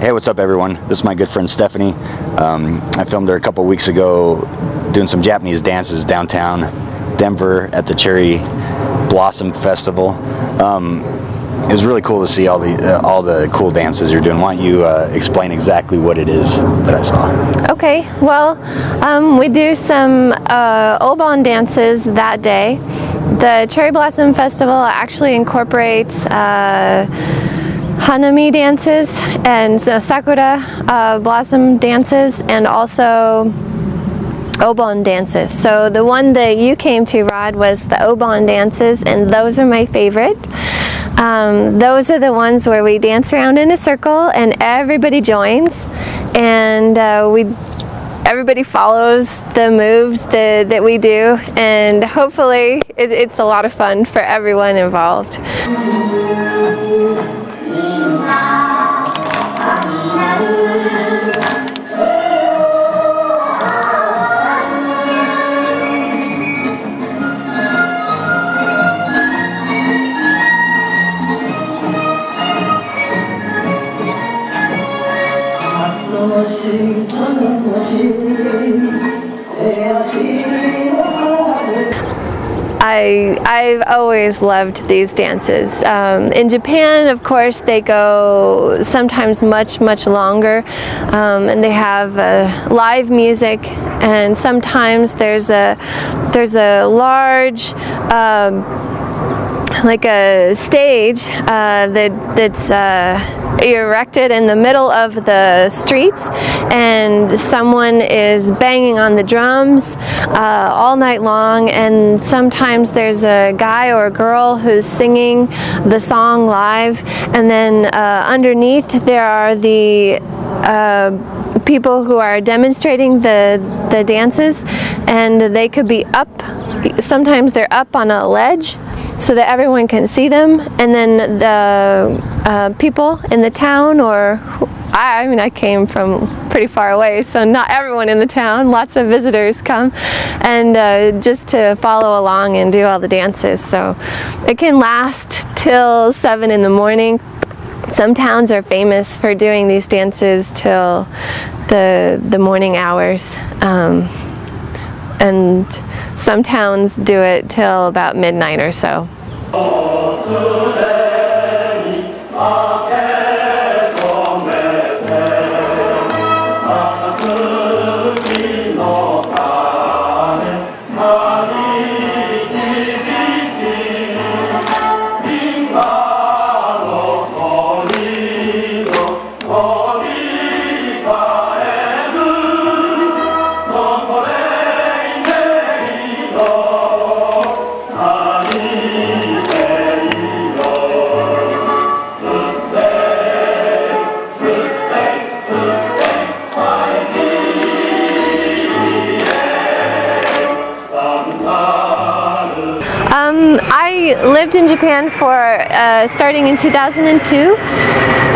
Hey, what's up everyone? This is my good friend Stephanie. I filmed her a couple weeks ago doing some Japanese dances downtown Denver at the Cherry Blossom Festival. It was really cool to see all the cool dances you're doing. Why don't you explain exactly what it is that I saw? Okay, well, we do some Obon dances that day. The Cherry Blossom Festival actually incorporates Hanami dances and Sakura blossom dances, and also Obon dances. So the one that you came to, Rod, was the Obon dances, and those are my favorite. Those are the ones where we dance around in a circle and everybody joins, and everybody follows the moves that we do, and hopefully it's a lot of fun for everyone involved. I've always loved these dances. In Japan, of course, they go sometimes much longer, and they have live music, and sometimes there's a large like a stage that's erected in the middle of the streets, and someone is banging on the drums all night long, and sometimes there's a guy or a girl who's singing the song live, and then underneath there are the people who are demonstrating the dances, and they could be up, sometimes they're up on a ledge so that everyone can see them, and then the people in the town, or I mean I came from pretty far away, so not everyone in the town, lots of visitors come, and just to follow along and do all the dances. So it can last till 7 in the morning. Some towns are famous for doing these dances till the morning hours, and some towns do it till about midnight or so. I lived in Japan for starting in 2002,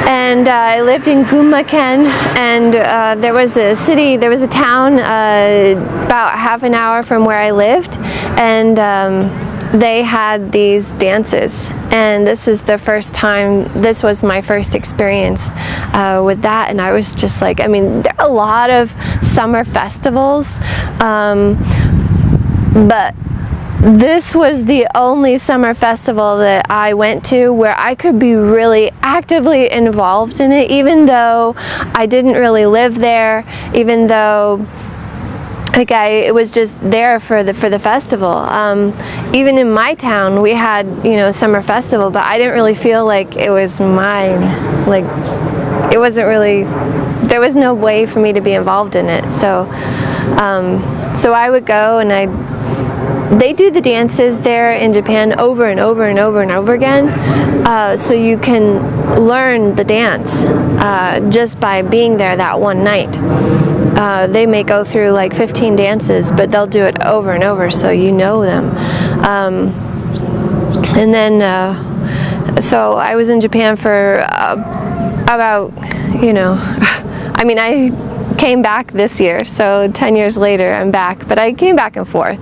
and I lived in Gunma-ken, and there was a town about half an hour from where I lived, and they had these dances, and this was my first experience with that, and I was just like, I mean, there are a lot of summer festivals, but this was the only summer festival that I went to where I could be really actively involved in it, even though I didn't really live there, even though like it was just there for the festival. Even in my town we had, summer festival, but I didn't really feel like it was mine. Like it wasn't really, there was no way for me to be involved in it. So I would go, and they do the dances there in Japan over and over and over and over again, so you can learn the dance just by being there that one night. They may go through like 15 dances, but they'll do it over and over, so you know them. And then, so I was in Japan for about, I mean, I came back this year, so 10 years later I'm back, but I came back and forth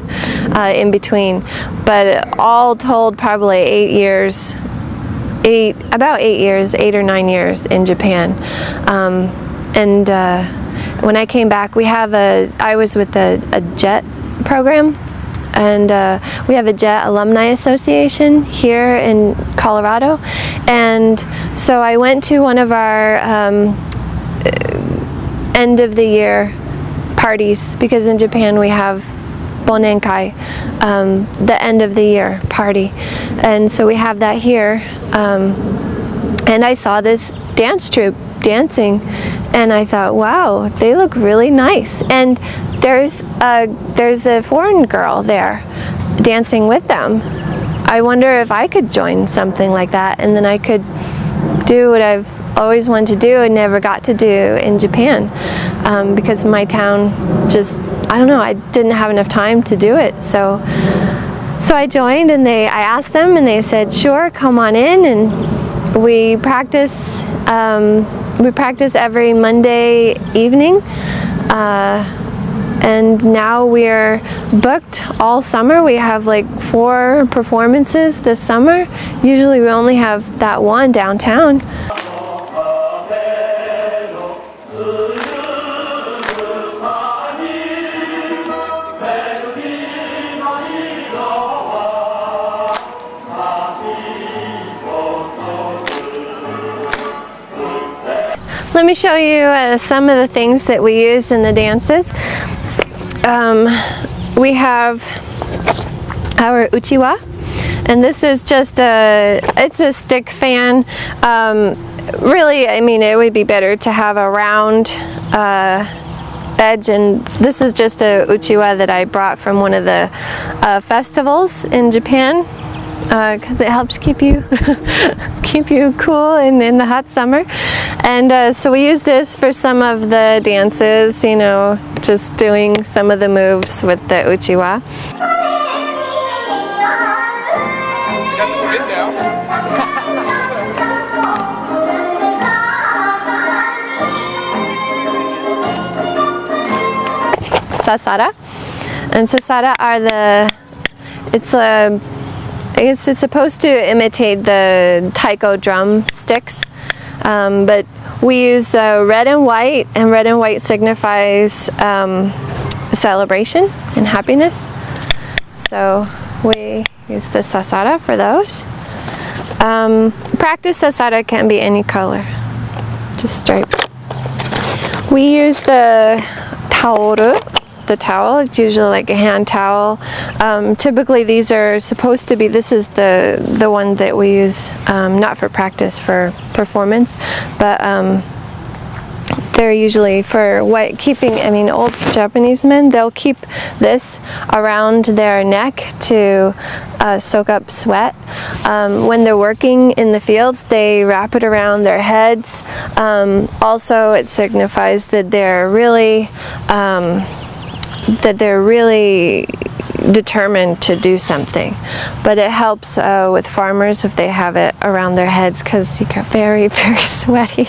in between, but all told probably 8 about 8 or 9 years in Japan. When I came back, I was with a JET program, and we have a JET Alumni Association here in Colorado, and so I went to one of our end of the year parties, because in Japan we have Bonenkai, the end of the year party, and so we have that here, and I saw this dance troupe dancing, and I thought, wow, they look really nice, and there's a foreign girl there dancing with them. I wonder if I could join something like that, and then I could do what I've always wanted to do and never got to do in Japan, because my town just, I don't know, I didn't have enough time to do it. So I joined, and I asked them, and they said, sure, come on in, and we practice every Monday evening, and now we're booked all summer. We have like 4 performances this summer. Usually we only have that one downtown. Let me show you some of the things that we use in the dances. We have our uchiwa, and this is just it's a stick fan. Really, I mean, it would be better to have a round edge, and this is just a uchiwa that I brought from one of the festivals in Japan, because it helps keep you keep you cool in the hot summer. And so we use this for some of the dances, you know, just doing some of the moves with the uchiwa. Sasada, and sasada are it's supposed to imitate the taiko drum sticks, but we use red and white, and red and white signifies celebration and happiness. So we use the sasada for those. Practice sasada can be any color, just striped. We use the taoru. The towel, it's usually like a hand towel. Typically these are supposed to be, this is the one that we use, not for practice, for performance, but they're usually for keeping, I mean, old Japanese men, they'll keep this around their neck to soak up sweat. When they're working in the fields, they wrap it around their heads. Also, it signifies that they're really determined to do something, but it helps with farmers if they have it around their heads, because you get very, very sweaty.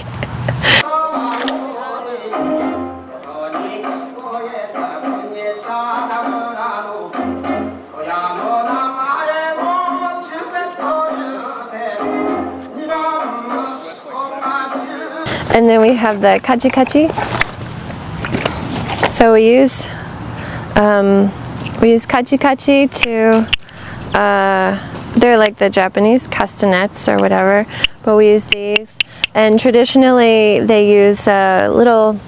And then we have the kachi kachi. So we use kachi kachi to, they're like the Japanese castanets or whatever, but we use these. And traditionally they use little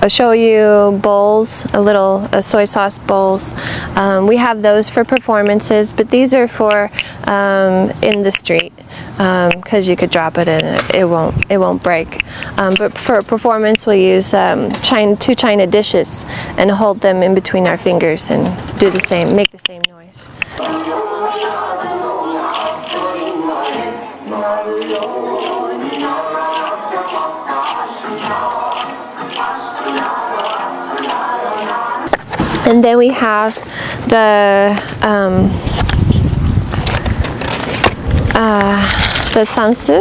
shoyu bowls, soy sauce bowls. We have those for performances, but these are for in the street, because you could drop it and it won't break. But for a performance, we'll use 2 china dishes and hold them in between our fingers and do the same, make the same noise. And then we have the sansu,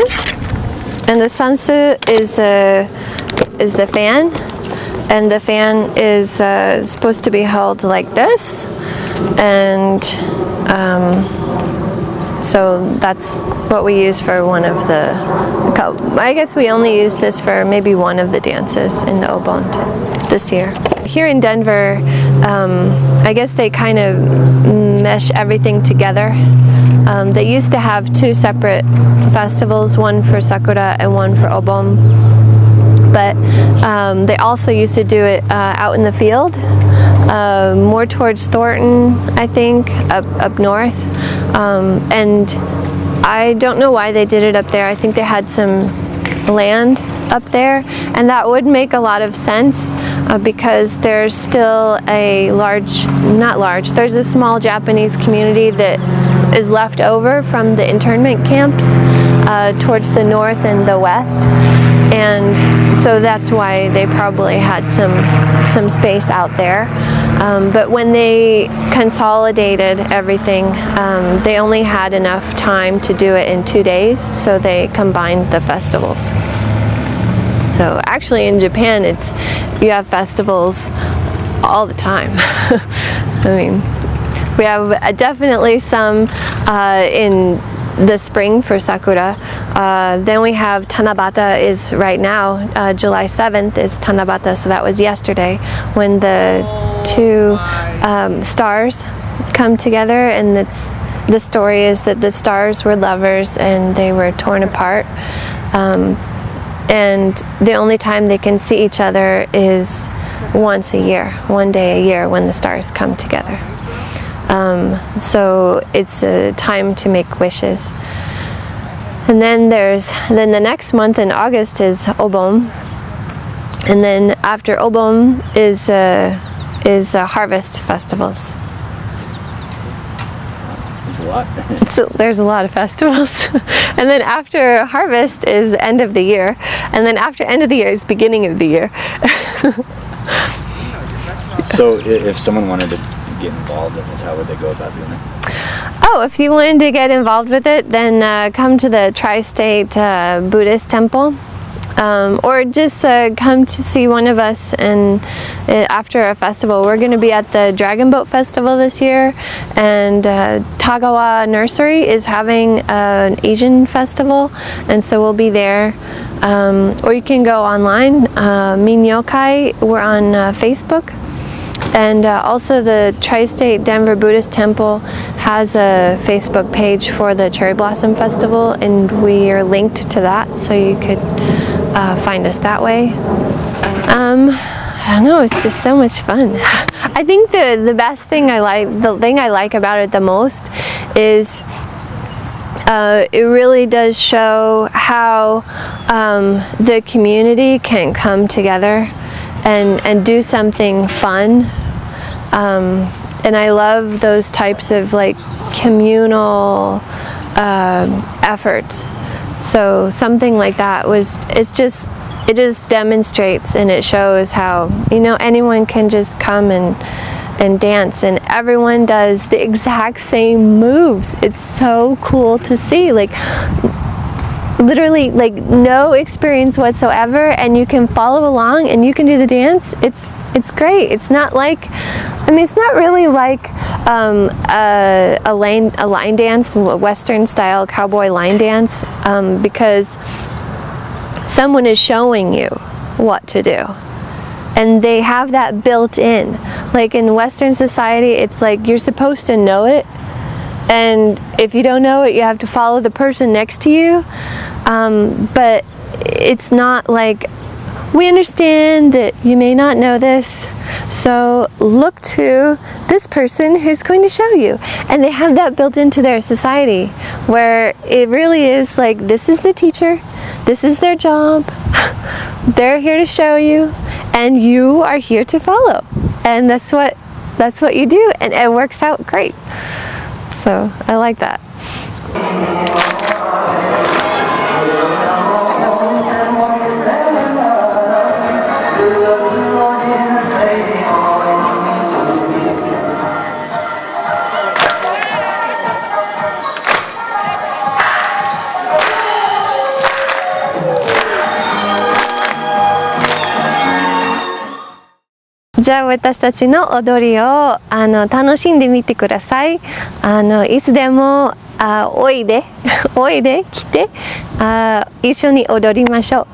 and the sansu is the fan, and the fan is supposed to be held like this, and So that's what we use for one of the, I guess we only use this for maybe one of the dances in the Obon this year. Here in Denver, I guess they kind of mesh everything together. They used to have two separate festivals, one for Sakura and one for Obon. But they also used to do it out in the field, more towards Thornton, I think, up north. And I don't know why they did it up there. I think they had some land up there, and that would make a lot of sense because there's still a there's a small Japanese community that is left over from the internment camps towards the north and the west. And so that's why they probably had some space out there. But when they consolidated everything, they only had enough time to do it in 2 days, so they combined the festivals. So actually in Japan, you have festivals all the time. I mean, we have definitely some in the spring for Sakura. Then we have Tanabata is right now, July 7th is Tanabata, so that was yesterday when the two stars come together, and the story is that the stars were lovers and they were torn apart, and the only time they can see each other is once a year, one day a year when the stars come together. So it's a time to make wishes. And then the next month in August is Obon, and then after Obon is harvest festivals. There's a lot. So there's a lot of festivals. And then after harvest is end of the year, and then after end of the year is beginning of the year. So if someone wanted to get involved in this, how would they go about doing it? Oh, if you wanted to get involved with it, then come to the Tri-State Buddhist Temple, or just come to see one of us. And after a festival, we're going to be at the Dragon Boat Festival this year, and Tagawa Nursery is having an Asian festival, and so we'll be there. Or you can go online, Minyokai, we're on Facebook. And also the Tri-State Denver Buddhist Temple has a Facebook page for the Cherry Blossom Festival, and we are linked to that, so you could find us that way. I don't know, it's just so much fun. I think the best thing the thing I like about it the most is it really does show how the community can come together and do something fun. And I love those types of like communal efforts. So something like that it just demonstrates and it shows how, anyone can just come and dance, and everyone does the exact same moves. It's so cool to see, like literally like no experience whatsoever, and you can follow along and you can do the dance. It's great. It's not like, it's not really like a line dance, Western style cowboy line dance, because someone is showing you what to do, and they have that built in. Like in Western society, it's like you're supposed to know it, and if you don't know it, you have to follow the person next to you. But it's not like, we understand that you may not know this, so look to this person who's going to show you. And they have that built into their society, where it really is like, this is the teacher, this is their job, they're here to show you, and you are here to follow. And that's what you do, and it works out great. So I like that.じゃあ私たちの踊りを楽しんでみてください。いつでもおいで来て一緒に踊りましょう。